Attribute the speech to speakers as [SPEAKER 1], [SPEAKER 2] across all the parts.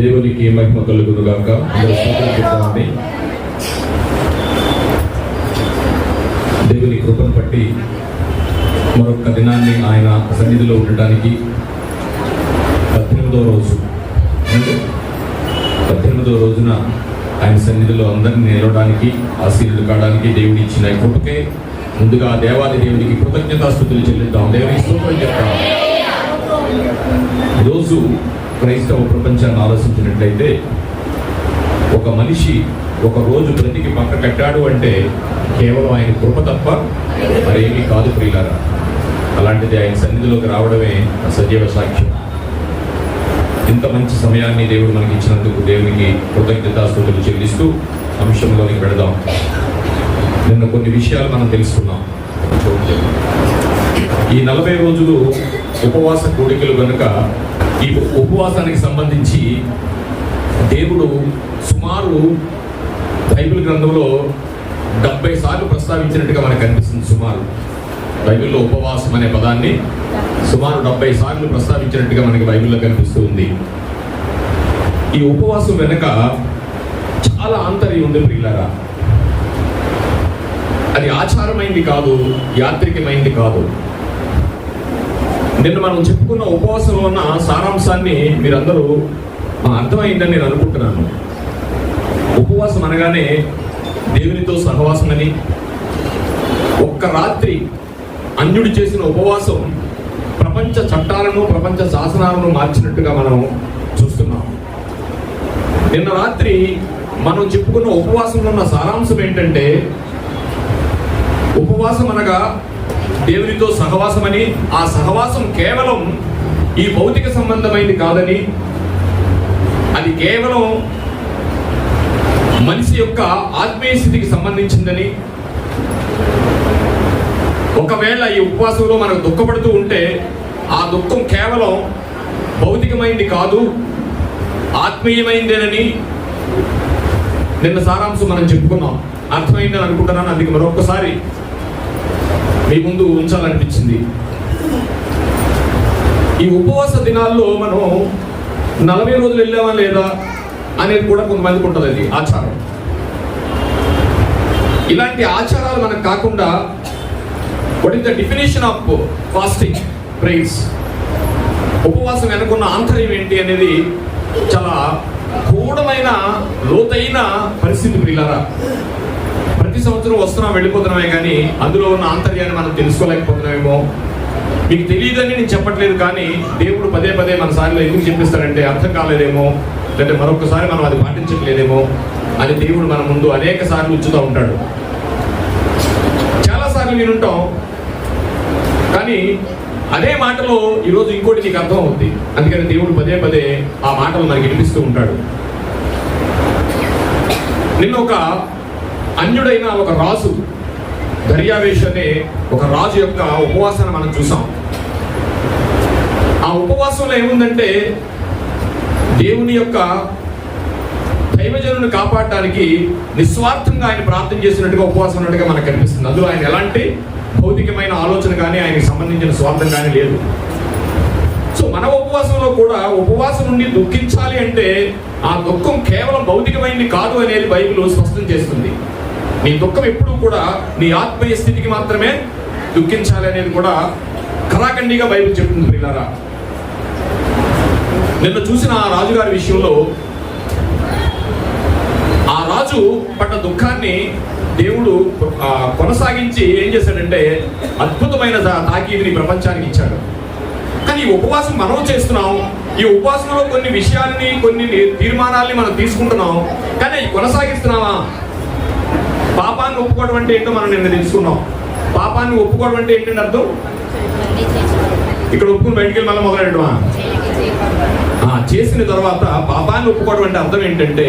[SPEAKER 1] దేవునికి మహిమ కలుగును గాక. దేవుని కృపను బట్టి మరొక దినాన్ని ఆయన సన్నిధిలో ఉండటానికి 18వ రోజున ఆయన సన్నిధిలో అందరినీ నిలవడానికి, ఆశీర్వాదాలు కావడానికి దేవుడు ఇచ్చిన కృపకే ముందుగా దేవాది దేవునికి కృతజ్ఞతాస్తుతులు చెల్లిద్దాం. దేవునికి స్తోత్రం చెప్తాం. ఈరోజు క్రైస్తవ ప్రపంచాన్ని ఆలోచించినట్లయితే ఒక మనిషి ఒక రోజు బ్రతికి పక్క కట్టాడు అంటే కేవలం ఆయన కృప తప్ప మరేమీ కాదు ప్రియులారా. అలాంటిది ఆయన సన్నిధిలోకి రావడమే సజీవ సాక్ష్యం. ఇంత మంచి సమయాన్ని దేవుడు మనకి ఇచ్చినందుకు దేవునికి కృతజ్ఞతాస్తుతులు చెల్లిస్తూ అంశంలోనికి వెళదాం. నిన్న కొన్ని విషయాలు మనం తెలుసుకున్నాం. ఈ 40 రోజులు ఉపవాస కోడికలు కనుక ఈ ఉపవాసానికి సంబంధించి దేవుడు సుమారు బైబిల్ గ్రంథంలో 70 సార్లు ప్రస్తావించినట్టుగా మనకు అనిపిస్తుంది. సుమారు బైబిల్లో ఉపవాసం అనే పదాన్ని సుమారు 70 సార్లు ప్రస్తావించినట్టుగా మనకి బైబిల్లో కనిపిస్తూ ఉంది. ఈ ఉపవాసం వెనుక చాలా ఆంతర్యం ఉంది ప్రియులారా. అది ఆచారమైంది కాదు, యాత్రికమైంది కాదు. నిన్న మనం చెప్పుకున్న ఉపవాసంలో ఉన్న సారాంశాన్ని మీరందరూ అర్థమైందని నేను అనుకుంటున్నాను. ఉపవాసం అనగానే దేవునితో సహవాసం అని, ఒక్క రాత్రి అన్యుడు చేసిన ఉపవాసం ప్రపంచ చట్టాలను, ప్రపంచ శాసనాలను మార్చినట్టుగా మనం చూస్తున్నాం. నిన్న రాత్రి మనం చెప్పుకున్న ఉపవాసంలో ఉన్న సారాంశం ఏంటంటే, ఉపవాసం అనగా దేవునితో సహవాసమని, ఆ సహవాసం కేవలం ఈ భౌతిక సంబంధమైనది కాదని, అది కేవలం మనిషి యొక్క ఆత్మీయ స్థితికి సంబంధించిందని, ఒకవేళ ఈ ఉపవాసంలో మనకు దుఃఖపడుతూ ఉంటే ఆ దుఃఖం కేవలం భౌతికమైంది కాదు, ఆత్మీయమైందేనని నిన్న సారాంశం మనం చెప్పుకున్నాం. అర్థమైందని అనుకుంటున్నాను. అందుకే మరొకసారి మీ ముందు ఉంచాలనిపించింది. ఈ ఉపవాస దినాల్లో మనం 40 రోజులు వెళ్ళామా లేదా అనేది కూడా కొంతమందికి ఉంటుంది. అది ఆచారం. ఇలాంటి ఆచారాలు మనకు కాకుండా what is the definition of fasting, prayers, ఉపవాసం వెనుకున్న ఆంతర్యం ఏంటి అనేది చాలా గూఢమైన, లోతైన పరిస్థితి ప్రియులారా. ప్రతి సంవత్సరం వస్తున్నాం, వెళ్ళిపోతున్నామే కానీ అందులో ఉన్న ఆంతర్యాన్ని మనం తెలుసుకోలేకపోతున్నామేమో. మీకు తెలియదని నేను చెప్పట్లేదు, కానీ దేవుడు పదే పదే మన సారిలో ఎందుకు చెప్పిస్తారంటే అర్థం కాలేదేమో, లేదంటే మరొకసారి మనం అది పాటించట్లేదేమో అని దేవుడు మన ముందు అనేక సార్లు ఉంచుతూ ఉంటాడు. చాలాసార్లు వినుంటాం, కానీ అదే మాటలో ఈరోజు ఇంకోటి నీకు అర్థం అవుద్ది. అందుకని దేవుడు పదే పదే ఆ మాటలు మనకి వినిపిస్తూ ఉంటాడు. నిన్న ఒక అన్యుడైన ఒక రాజు, దర్యావేష్ అనే ఒక రాజు యొక్క ఉపవాసాన్ని మనం చూసాం. ఆ ఉపవాసంలో ఏముందంటే, దేవుని యొక్క దైవజనుని కాపాడటానికి నిస్వార్థంగా ఆయన ప్రార్థన చేసినట్టుగా ఉపవాసం ఉన్నట్టుగా మనకు కనిపిస్తుంది. అందులో ఆయన ఎలాంటి భౌతికమైన ఆలోచన కానీ ఆయనకి సంబంధించిన స్వార్థం కానీ లేదు. సో మన ఉపవాసంలో కూడా ఉపవాసం నుండి దుఃఖించాలి అంటే ఆ దుఃఖం కేవలం భౌతికమైనది కాదు అనేది బైబిల్ స్పష్టం చేస్తుంది. నీ దుఃఖం ఎప్పుడూ కూడా నీ ఆత్మీయ స్థితికి మాత్రమే దుఃఖించాలి అనేది కూడా ఖరాఖండిగా బైబిల్ చెప్తుంది ప్రియులారా. నిన్న చూసిన ఆ రాజుగారి విషయంలో ఆ రాజు పడ్డ దుఃఖాన్ని దేవుడు కొనసాగించి ఏం చేశాడంటే అద్భుతమైన తాకీదుని ప్రపంచానికి ఇచ్చాడు. కానీ ఈ ఉపవాసం మనం చేస్తున్నాం. ఈ ఉపవాసంలో కొన్ని విషయాల్ని, కొన్ని తీర్మానాల్ని మనం తీసుకుంటున్నాం, కానీ అవి కొనసాగిస్తున్నామా? పాపాన్ని ఒప్పుకోవడం అంటే ఏంటో మనం నిన్న తెలుసుకున్నాం. పాపాన్ని ఒప్పుకోవడం అంటే ఏంటంటే అర్థం, ఇక్కడ ఒప్పుకుని బయటికి వెళ్ళి మళ్ళీ మొదలెట్టమా? చేసిన తర్వాత పాపాన్ని ఒప్పుకోవడం అంటే అర్థం ఏంటంటే,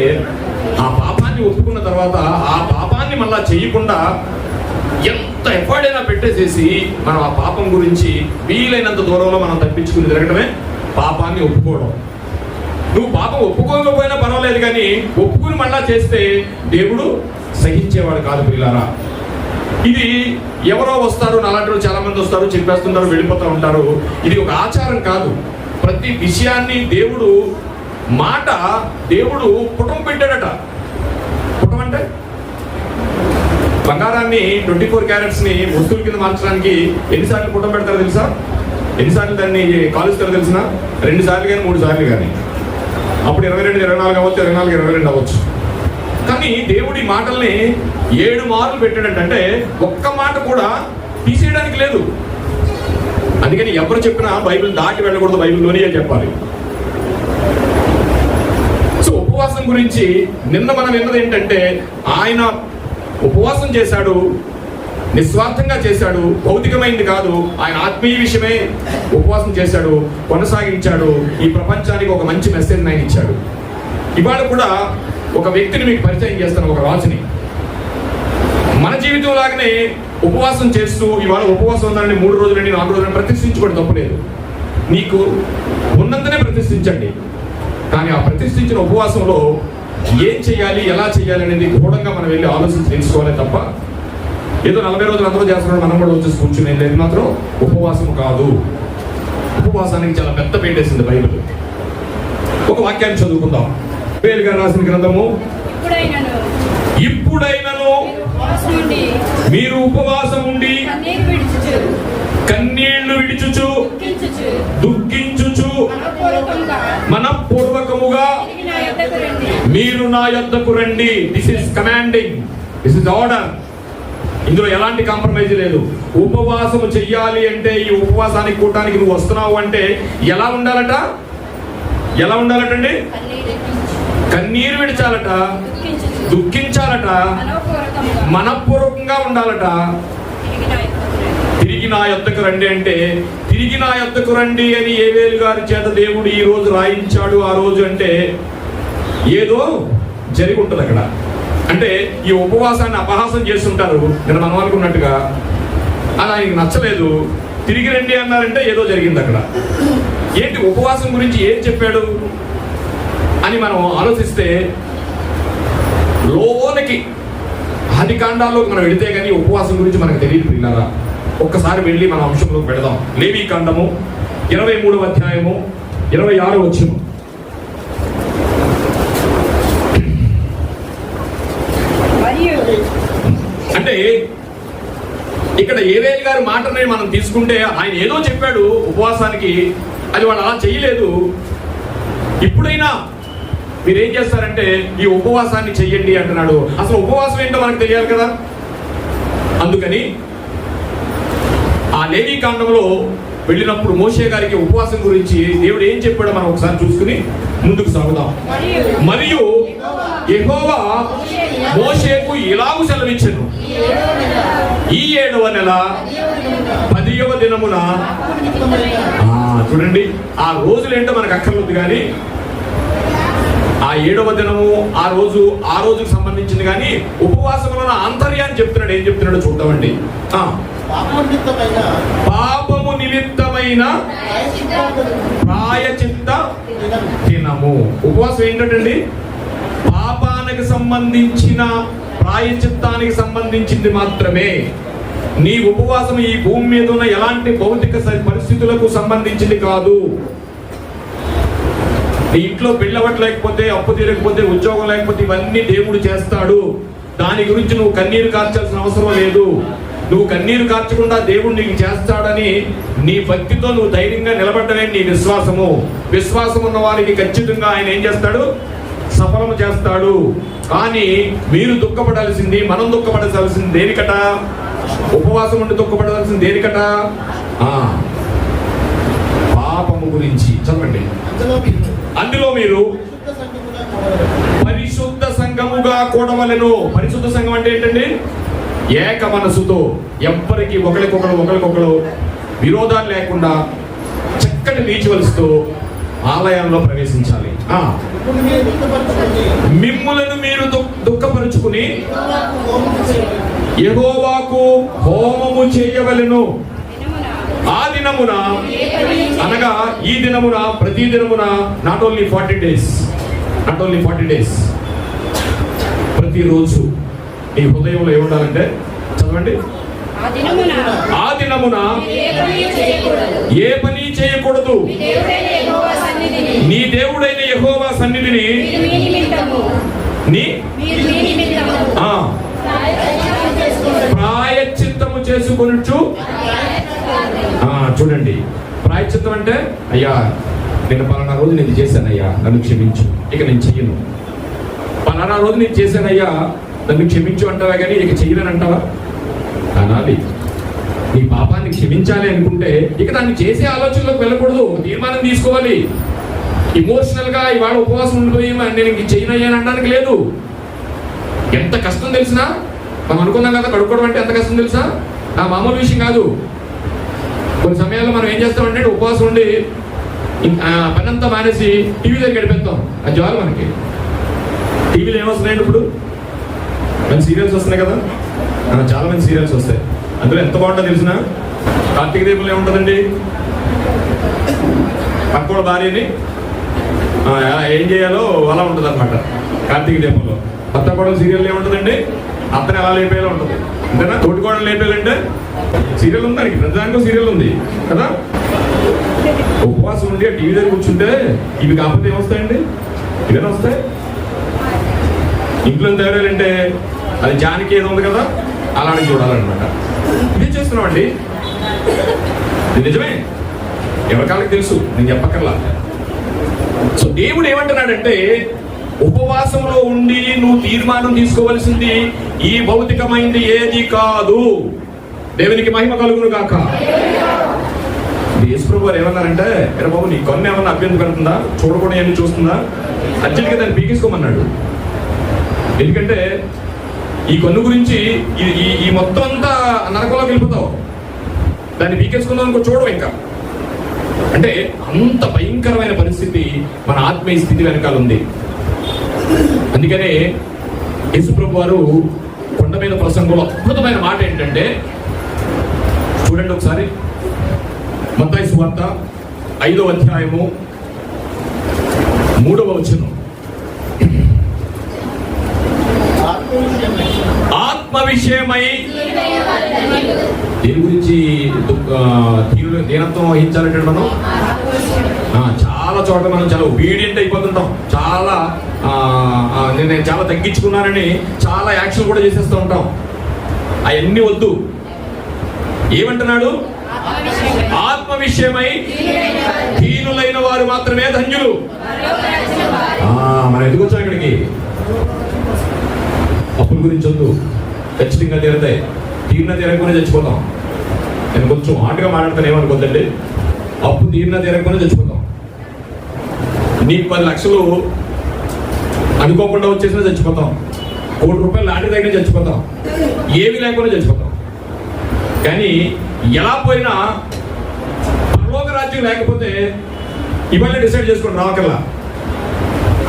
[SPEAKER 1] ఆ పాపాన్ని ఒప్పుకున్న తర్వాత ఆ పాపాన్ని మళ్ళా చేయకుండా ఎంత ఎఫర్ట్ అయినా పెట్టేసేసి మనం ఆ పాపం గురించి వీలైనంత దూరంలో మనం తప్పించుకుని తిరగటమే పాపాన్ని ఒప్పుకోవడం. నువ్వు పాపం ఒప్పుకోకపోయినా పర్వాలేదు, కానీ ఒప్పుకుని మళ్ళా చేస్తే దేవుడు సహించేవాడు కాదు ప్రియులారా. ఇది ఎవరో వస్తారు, నాలాంటి చాలా మంది వస్తారు, చెప్పేస్తుంటారు, వెళ్ళిపోతూ ఉంటారు. ఇది ఒక ఆచారం కాదు. ప్రతి విషయాన్ని దేవుడు మాట దేవుడు పుటం పెట్టాడట. పుటం అంటే బంగారాన్ని 24 క్యారెట్స్ని వస్తువుల కింద మార్చడానికి ఎన్నిసార్లు పుటం పెడతారో తెలుసా? ఎన్నిసార్లు దాన్ని కాలుస్తారో తెలిసిన? 2 సార్లు కానీ 3 సార్లు కానీ. అప్పుడు 22, 24 అవ్వచ్చు, 24, 22 అవ్వచ్చు. కానీ దేవుడి మాటల్ని 7 మార్లు పెట్టాడంటే ఒక్క మాట కూడా తీసేయడానికి లేదు. అందుకని ఎవరు చెప్పినా బైబిల్ దాటి వెళ్ళకూడదు, బైబిల్లోనే చెప్పాలి. సో ఉపవాసం గురించి నిన్న మనం విన్నది ఏంటంటే, ఆయన ఉపవాసం చేశాడు, నిస్వార్థంగా చేశాడు, భౌతికమైంది కాదు, ఆయన ఆత్మీయ విషయమే ఉపవాసం చేశాడు, కొనసాగించాడు. ఈ ప్రపంచానికి ఒక మంచి మెసేజ్ ఆయన ఇచ్చాడు. ఇవాళ కూడా ఒక వ్యక్తిని మీకు పరిచయం చేస్తాను, ఒక రాజుని. మన జీవితం లాగానే ఉపవాసం చేస్తూ ఇవాళ ఉపవాసం ఉందని 3 రోజులండి 4 రోజులని ప్రతిష్ఠించుకోవడం తప్పలేదు. నీకు ఉన్నంతనే ప్రతిష్ఠించండి. కానీ ఆ ప్రతిష్ఠించిన ఉపవాసంలో ఏం చేయాలి, ఎలా చేయాలి అనేది గూఢంగా మనం వెళ్ళి ఆలోచించి తెలుసుకోవాలి తప్ప ఏదో 40 రోజులు అందరూ చేస్తున్నాడు మనం కూడా వచ్చేసి కూర్చుని లేదు మాత్రం ఉపవాసం కాదు. ఉపవాసానికి చాలా పెద్ద పెట్టేసింది బైబిల్. ఒక వాక్యాన్ని చదువుకుందాం. పేరు గారు రాసిన గ్రంథము, ఇప్పుడైనను మీరు ఉపవాసం ఉండి కన్నీళ్లు విడిచుచు దుఃఖించుచు మనఃపూర్వకముగా మీరు నా యొద్దకు రండి. This is commanding, this is order. ఇందులో ఎలాంటి కాంప్రమైజ్ లేదు. ఉపవాసము చెయ్యాలి అంటే, ఈ ఉపవాసానికి కూటానికి నువ్వు వస్తున్నావు అంటే ఎలా ఉండాలట? ఎలా ఉండాలటండి? కన్నీరు విడిచాలట, దుఃఖించాలట, మనఃపూర్వకంగా ఉండాలట. తిరిగి నా యొద్దకు రండి అంటే, తిరిగి నా యొద్దకు రండి అని యేవేలు గారి చేత దేవుడు ఈ రోజు రాయించాడు. ఆ రోజు అంటే ఏదో జరిగి ఉంటుంది అక్కడ. అంటే ఈ ఉపవాసాన్ని అపహాసం చేస్తుంటారు. నేను మనం అనుకున్నట్టుగా అది ఆయనకి నచ్చలేదు. తిరిగి రండి అన్నారంటే ఏదో జరిగింది అక్కడ. ఏంటి ఉపవాసం గురించి ఏం చెప్పాడు అని మనం ఆలోచిస్తే, లోనికి ఆది కాండాల్లోకి మనం వెళితే కానీ ఉపవాసం గురించి మనకు తెలియదు పిల్లరా. ఒక్కసారి వెళ్ళి మన అంశంలోకి పెడదాం. లేవీ కాండము 23వ అధ్యాయము 26వ వచనం. అంటే ఇక్కడ యేవేలు గారి మాటని మనం తీసుకుంటే, ఆయన ఏదో చెప్పాడు ఉపవాసానికి, అది వాళ్ళు అలా చేయలేదు. ఇప్పుడైనా మీరేం చేస్తారంటే ఈ ఉపవాసాన్ని చెయ్యండి అంటున్నాడు. అసలు ఉపవాసం ఏంటో మనకు తెలియాలి కదా. అందుకని ఆ లేవీ కాండంలో వెళ్ళినప్పుడు మోషే గారికి ఉపవాసం గురించి దేవుడు ఏం చెప్పాడో మనం ఒకసారి చూసుకుని ముందుకు సాగుదాం. మరియు యెహోవా మోషేకు ఇలాగు సెలవిచ్చెను, ఈ 7వ నెల 10వ దినమున. చూడండి, ఆ రోజులు ఏంటో మనకు అక్కర్లేదు, కానీ ఆ 7వ దినము ఆ రోజుకు సంబంధించింది. కానీ ఉపవాసంలో ఆంతర్యాన్ని చెప్తున్నాడు. ఏం చెప్తున్నాడో చూద్దామండి. పాపము నిమిత్తమైన ప్రాయచిత్త దినము. ఉపవాసం ఏంటండి? పాపానికి సంబంధించిన ప్రాయచిత్తానికి సంబంధించింది మాత్రమే. నీ ఉపవాసం ఈ భూమి మీద ఉన్న ఎలాంటి భౌతిక పరిస్థితులకు సంబంధించింది కాదు. నీ ఇంట్లో పెళ్ళవట్లేకపోతే, అప్పు తీరకపోతే, ఉద్యోగం లేకపోతే ఇవన్నీ దేవుడు చేస్తాడు. దాని గురించి నువ్వు కన్నీరు కార్చాల్సిన అవసరం లేదు. నువ్వు కన్నీరు కార్చకుండా దేవుడు నీకు చేస్తాడని నీ భక్తితో నువ్వు ధైర్యంగా నిలబడ్డమే నీ విశ్వాసము. విశ్వాసం ఉన్న వారికి ఖచ్చితంగా ఆయన ఏం చేస్తాడు? సఫలము చేస్తాడు. కానీ మీరు దుఃఖపడాల్సింది, మనం దుఃఖపడాల్సింది దేనికట? ఉపవాసం ఉండి దుఃఖపడాల్సింది దేనికట? పాపము గురించి. చదవండి. అందులో మీరు పరిశుద్ధ సంఘముగా కూడవలెను. పరిశుద్ధ సంఘం అంటే ఏంటండి? ఏక మనసుతో, ఎవ్వరికి ఒకరికొకరు విరోధాలు లేకుండా చక్కటి రీచువల్స్తో ఆలయంలో ప్రవేశించాలి. మిమ్ములను మీరు దుఃఖపరుచుకుని యెహోవాకు హోమము చేయవలెను. ఆ దినమున, అనగా ఈ దినమున, ప్రతి దినమున, నాట్ ఓన్లీ 40 డేస్, ప్రతిరోజు నీ హృదయంలో ఏముండాలంటే, చదవండి, ఆ దినమున ఏ పని చేయకూడదు. నీ దేవుడైన యెహోవా సన్నిధిని ప్రాయశ్చిత్తము చేసుకొనుచు. చూడండి, ప్రాయశ్చిత్తం అంటే అయ్యా నేను పలానా రోజు నేను చేశానయ్యా, నన్ను క్షమించు, ఇక నేను చెయ్యను. పలానా రోజు నేను చేశానయ్యా, నన్ను క్షమించు అంటావా, కానీ ఇక చెయ్యనని అంటావా? అనాలి. నీ పాపాన్ని క్షమించాలి అనుకుంటే ఇక దాన్ని చేసే ఆలోచనలోకి వెళ్ళకూడదు, తీర్మానం తీసుకోవాలి. ఇమోషనల్ గా ఇవాళ ఉపవాసం ఉండిపోయి నేను ఇంక చేయనయ్యాను అనడానికి లేదు. ఎంత కష్టం తెలిసినా, మనం అనుకున్నాం కదా కడుక్కోవడం అంటే ఎంత కష్టం తెలుసా, ఆ మామూలు విషయం కాదు. కొన్ని సమయాల్లో మనం ఏం చేస్తామంటే ఉపవాసం ఉండి పనంతా మానేసి టీవీ దగ్గర గడిపేస్తాం. అది చాలు మనకి. టీవీలో ఏమొస్తున్నాయండి ఇప్పుడు? మంచి సీరియల్స్ వస్తున్నాయి కదా, చాలా మంచి సీరియల్స్ వస్తాయి. అందులో ఎంత బాగుంటుందో తెలిసిన కార్తీక దీపంలో ఏముంటుందండి, పక్కోడ భార్యని ఏం చేయాలో అలా ఉంటుంది అనమాట. కార్తీక దీపంలో అత్త కోడలు సీరియల్ ఏముంటుందండి, అత్తని ఎలా లేపేలా ఉంటుంది. అంతేనా? తోటికోడలు లేపేయాలంటే సీరియల్ ఉంది, దానికి ప్రతిదానికో సీరియల్ ఉంది కదా. ఉపవాసం ఉండి ఆ టీవీ దగ్గర కూర్చుంటే ఇవి కాకపోతే ఏమొస్తాయండి? ఇవన్నీ వస్తాయి. ఇంట్లో తేడాలంటే అది జానికి ఏదో ఉంది కదా, అలాంటి చూడాలన్నమాట. ఇదే చేస్తున్నామండి. ఇది నిజమే, ఎవరికాళ్ళకి తెలుసు, నేను చెప్పక్కర్లా. సో దేవుడు ఏమంటున్నాడంటే, ఉపవాసంలో ఉండి నువ్వు తీర్మానం తీసుకోవలసింది ఈ భౌతికమైనది ఏది కాదు. దేవునికి మహిమ కలుగును గాక. యేసుప్రభు వారు ఏమన్నారంటే, ఎరా బాబు నీ కన్ను ఏమన్నా అభ్యంతరం పెడుతుందా, చూడకుండా ఏమి చూస్తుందా, అర్జెంట్గా దాన్ని పీకేసుకోమన్నాడు. ఎందుకంటే ఈ కన్ను గురించి ఈ మొత్తం అంతా నరకంలోకి వెళ్ళిపోతావు, దాన్ని పీకేసుకుందాం అనుకో, చూడవు ఇంకా. అంటే అంత భయంకరమైన పరిస్థితి మన ఆత్మీయ స్థితి వెనకాల ఉంది. అందుకనే యేసుప్రభు వారు కొండ మీద ప్రసంగంలో అద్భుతమైన మాట ఏంటంటే, చూడండి ఒకసారి, మత్తయి సువార్త 5వ అధ్యాయము 3వ వచనం. ఆత్మ విషయమై దీని గురించి దీనత్వం వహించాలంటే మనం చాలా చోట్ల మనం చాలా ఒబీడియంట్ అయిపోతుంటాం. చాలా నేను చాలా తగ్గించుకున్నానని చాలా యాక్షన్ కూడా చేసేస్తూ ఉంటాం. అవన్నీ వద్దు. ఏమంటున్నాడు? ఆత్మ విషయమై దీనులైన వారు మాత్రమే ధన్యులు. మనం ఎందుకు వచ్చాం ఇక్కడికి? అప్పుల గురించి వద్దు, ఖచ్చితంగా తీరతాయి. తీరిన తీరకపోయినా చచ్చిపోతాం. నేను కొంచెం హాట్గా మాట్లాడతాను, ఏమనుకోద్దండి. అప్పు తీరిన తీరకపోయినా చచ్చిపోతాం. నీకు 10 లక్షలు అనుకోకుండా వచ్చేసినా చచ్చిపోతాం. 1 కోటి రూపాయలు లాటరీ దగ్గర చచ్చిపోతాం. ఏమీ లేకుండా చచ్చిపోతాం. కానీ ఎలా పోయినా పరలోక రాజ్యం లేకపోతే ఇవాళ డిసైడ్ చేసుకుని రావకల్లా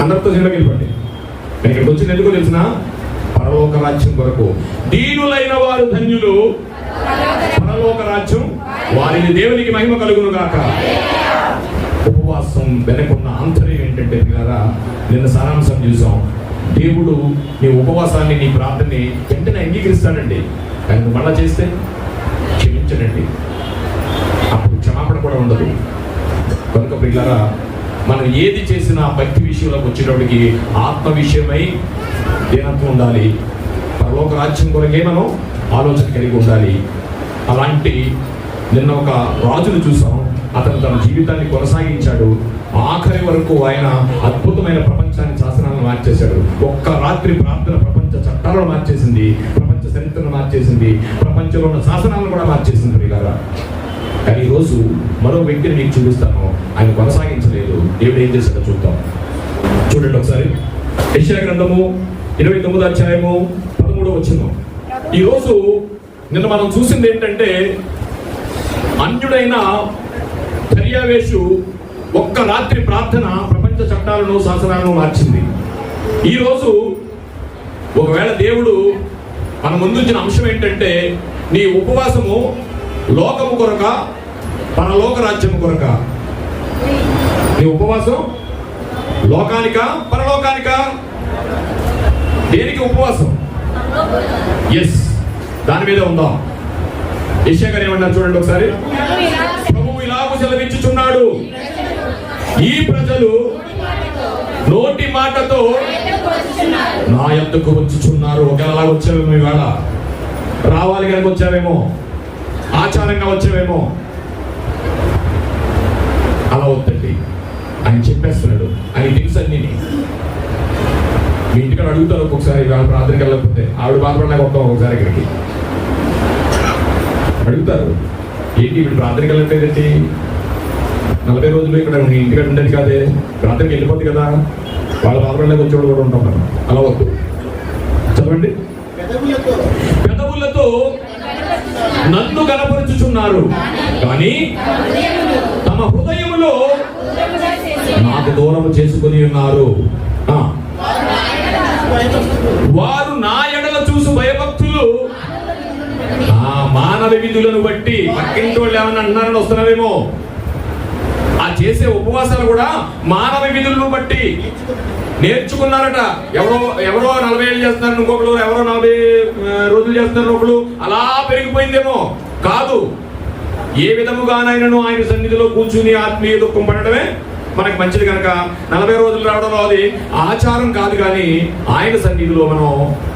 [SPEAKER 1] అందరితో సినిమాకి వెళ్ళిపోండి. నేను ఇక్కడికి వచ్చిన ఎందుకో తెలిసిన, పరలోక రాజ్యం కొరకు. దీనులైన వారు ధన్యులు, పరలోక రాజ్యం వారిని. దేవునికి మహిమ కలుగును గాక. ఉపవాసం వెనకున్న ఆంతర్యం ఏంటంటే పిల్లరా, నిన్న సారాంశం చూసాం. దేవుడు నీ ఉపవాసాన్ని, నీ ప్రార్థనని వెంటనే అంగీకరిస్తాడండి. కానీ నువ్వు మళ్ళా చేస్తే క్షమించడండి, అప్పుడు క్షమాపణ కూడా ఉండదు. కనుక పిల్లరా, మనం ఏది చేసినా భక్తి విషయంలోకి వచ్చేటప్పటికి ఆత్మ విషయమై దీనత్వం ఉండాలి. పరలోక రాజ్యం కొరకే మనం ఆలోచన కలిగి ఉండాలి. అలాంటి నిన్న ఒక రాజును చూసాం. అతను తన జీవితాన్ని కొనసాగించాడు. ఆఖరి వరకు ఆయన అద్భుతమైన ప్రపంచాన్ని, శాసనాలను మార్చేశాడు. ఒక్క రాత్రి ప్రార్థన ప్రపంచ చట్టాలను మార్చేసింది, ప్రపంచ చరిత్రను మార్చేసింది, ప్రపంచంలో ఉన్న శాసనాలను కూడా మార్చేసింది పిల్లరా. కానీ ఈరోజు మరో వ్యక్తిని మీకు చూపిస్తాను. ఆయన కొనసాగించలేదు. దేవుడు ఏం చేశాడో చూద్దాం. చూడండి ఒకసారి, యెషయా గ్రంథము 29వ అధ్యాయము 13వ వచనం. ఈరోజు నిన్న మనం చూసింది ఏంటంటే, అన్యుడైన దర్యావేషు ఒక్క రాత్రి ప్రార్థన ప్రపంచ చట్టాలను, శాసనాలను మార్చింది. ఈరోజు ఒకవేళ దేవుడు మన ముందుంచిన అంశం ఏంటంటే, నీ ఉపవాసము లోకము కొరక, పరలోక రాజ్యము కొరక. నీ ఉపవాసం లోకానిక, పరలోకానిక? దేనికి ఉపవాసం? ఎస్, దాని మీద ఉందాం. యెషయా గారు ఏమన్నారు చూడండి ఒకసారి. ప్రభువు ఇలాగూ సెలవిచ్చుచున్నాడు, ఈ ప్రజలు నోటి మాటతో నా యొద్దకు వచ్చుచున్నారు. ఒకవేళ వచ్చావేమో, ఇవాళ రావాలి కనుక వచ్చావేమో, ఆచారంగా వచ్చావేమో, అలా వద్దండి. ఆయన చెప్పేస్తున్నాడు, ఆయన తెలుసు అన్ని. మీ ఇంటికాడ అడుగుతారు ఒక్కొక్కసారి, వాళ్ళ ప్రార్థనకి వెళ్ళకపోతే ఆవిడ బాధపడలేక వస్తాం ఒకసారి ఇక్కడికి అడుగుతారు, ఏంటి ఇప్పుడు ప్రార్థనకి వెళ్ళట్లేదండి, 40 రోజులు ఇక్కడ ఇంటికాడ ఉండేది కాదే, ప్రార్థనకి వెళ్ళిపోద్ది కదా, వాళ్ళ బాధపడలేక వచ్చేవాడు కూడా ఉంటాం మనం. అలా వద్దు. చదవండి. పెదవులతో నన్ను గణపరుచుచున్నారు, కానీ తమ హృదయములో నాకు దూరం చేసుకుని ఉన్నారు. వారు నా ఎడల చూసు భయభక్తులు ఆ మానవ విధులను బట్టి. పక్కింటి వాళ్ళు ఏమన్నా అన్నారని వస్తున్నారేమో. ఆ చేసే ఉపవాసాలు కూడా మానవ విధులను బట్టి నేర్చుకున్నారట. ఎవరో 40 ఏళ్ళు చేస్తున్నారు, ఇంకొకరు ఎవరో 40 రోజులు చేస్తున్నారు, ఒకళ్ళు అలా పెరిగిపోయిందేమో. కాదు, ఏ విధముగానైనాను ఆయన సన్నిధిలో కూర్చుని ఆత్మీయ దుఃఖం పడటమే మనకు మంచిది. కనుక 40 రోజులు రావడంలో అది ఆచారం కాదు, కానీ ఆయన సన్నిధిలో మనం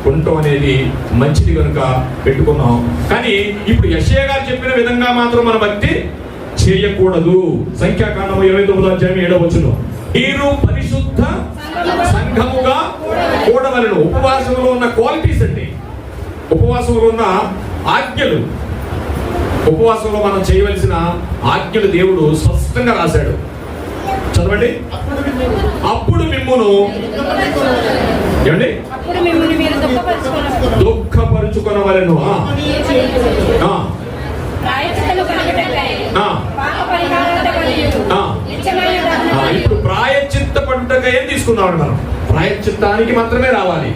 [SPEAKER 1] ఉండటం అనేది మంచిది కనుక పెట్టుకున్నాం. కానీ ఇప్పుడు యెషయా గారు చెప్పిన విధంగా మాత్రం మన భక్తి చేయకూడదు. సంఖ్యాకాండము 29వ అధ్యాయం 7వ వచనం, మీరు పరిశుద్ధ సంఘముగా కూడవలెను. ఉపవాసంలో ఉన్న క్వాలిటీస్ అండి, ఉపవాసంలో ఉన్న ఆజ్ఞలు, ఉపవాసంలో మనం చేయవలసిన ఆజ్ఞలు దేవుడు స్పష్టంగా రాశాడు. చదవండి. అప్పుడు మిమ్మును ఏమండి దుఃఖపరుచుకొనవలెను. ఇప్పుడు ప్రాయశ్చిత్త పడుటకై ఏం తీసుకున్నామండి మనం? ప్రాయశ్చిత్తానికి మాత్రమే రావాలి.